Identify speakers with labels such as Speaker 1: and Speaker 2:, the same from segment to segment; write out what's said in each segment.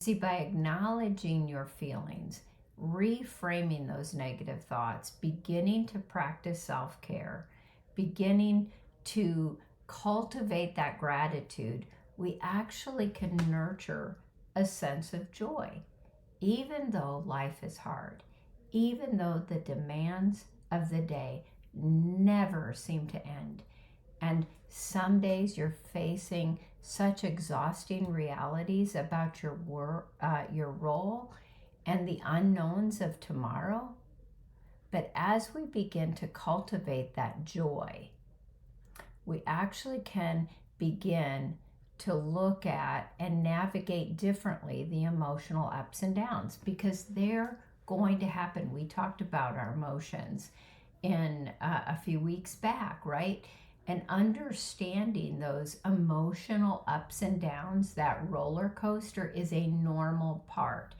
Speaker 1: See, by acknowledging your feelings, reframing those negative thoughts, beginning to practice self-care, beginning to cultivate that gratitude, we actually can nurture a sense of joy, even though life is hard, even though the demands of the day never seem to end. And some days you're facing such exhausting realities about your work, your role, and the unknowns of tomorrow. But as we begin to cultivate that joy, we actually can begin to look at and navigate differently the emotional ups and downs, because they're going to happen. We talked about our emotions in a few weeks back, right? And understanding those emotional ups and downs, that roller coaster, is a normal part.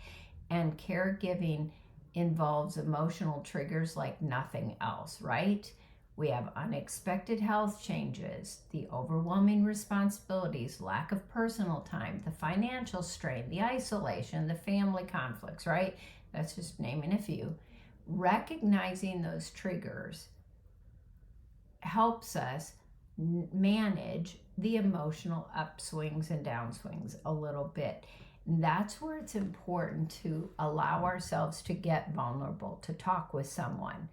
Speaker 1: And caregiving involves emotional triggers like nothing else, right? We have unexpected health changes, the overwhelming responsibilities, lack of personal time, the financial strain, the isolation, the family conflicts, right? That's just naming a few. Recognizing those triggers helps us manage the emotional upswings and downswings a little bit. And that's where it's important to allow ourselves to get vulnerable, to talk with someone,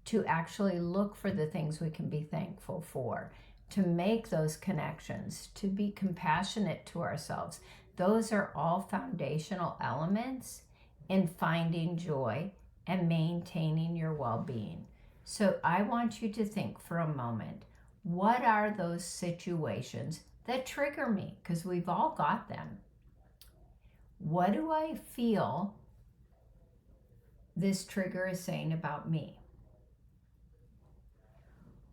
Speaker 1: to actually look for the things we can be thankful for, to make those connections, to be compassionate to ourselves. Those are all foundational elements in finding joy and maintaining your well-being. So I want you to think for a moment, what are those situations that trigger me? Because we've all got them. What do I feel this trigger is saying about me?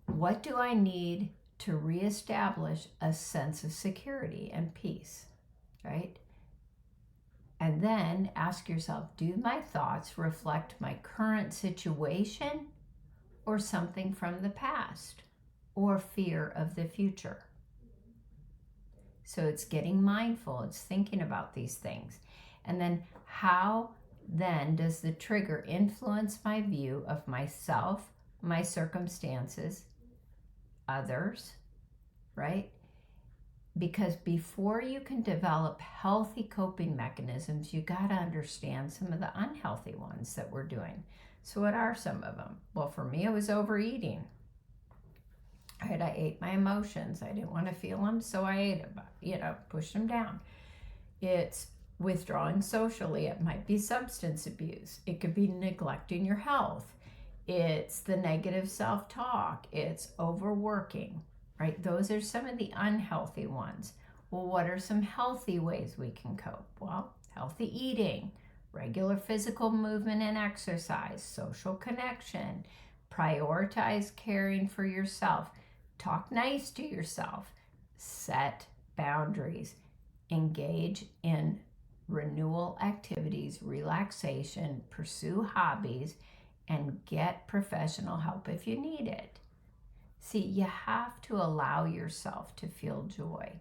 Speaker 1: What do I need to reestablish a sense of security and peace, right? And then ask yourself, do my thoughts reflect my current situation or something from the past or fear of the future? So it's getting mindful, it's thinking about these things. And then how then does the trigger influence my view of myself, my circumstances, others, right? Because before you can develop healthy coping mechanisms, you got to understand some of the unhealthy ones that we're doing. So what are some of them? Well, for me, it was overeating. Right? I ate my emotions. I didn't want to feel them, so I ate them, pushed them down. It's withdrawing socially. It might be substance abuse. It could be neglecting your health. It's the negative self-talk. It's overworking, right? Those are some of the unhealthy ones. Well, what are some healthy ways we can cope? Well, healthy eating, regular physical movement and exercise, social connection, prioritize caring for yourself, talk nice to yourself, set boundaries, engage in renewal activities, relaxation, pursue hobbies, and get professional help if you need it. See, you have to allow yourself to feel joy.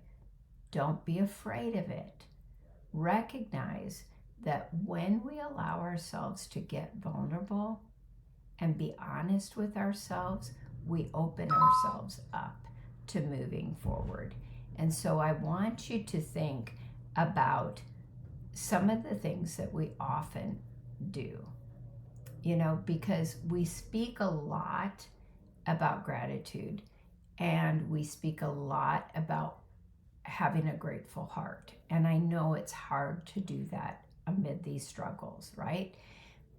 Speaker 1: Don't be afraid of it. Recognize that when we allow ourselves to get vulnerable and be honest with ourselves, we open ourselves up to moving forward. And so I want you to think about some of the things that we often do, because we speak a lot about gratitude and we speak a lot about having a grateful heart. And I know it's hard to do that amid these struggles, right?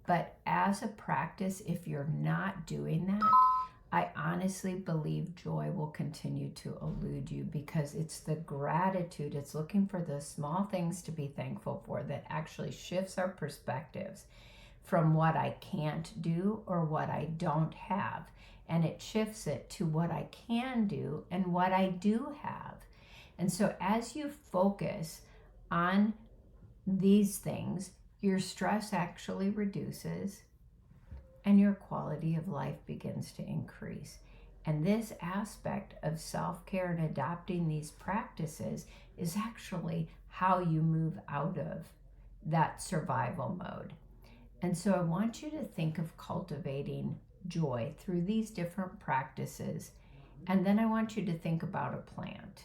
Speaker 1: But as a practice, if you're not doing that, I honestly believe joy will continue to elude you, because it's the gratitude, it's looking for the small things to be thankful for that actually shifts our perspectives from what I can't do or what I don't have. And it shifts it to what I can do and what I do have. And so as you focus on these things, your stress actually reduces and your quality of life begins to increase. And this aspect of self-care and adopting these practices is actually how you move out of that survival mode. And so I want you to think of cultivating joy through these different practices. And then I want you to think about a plant.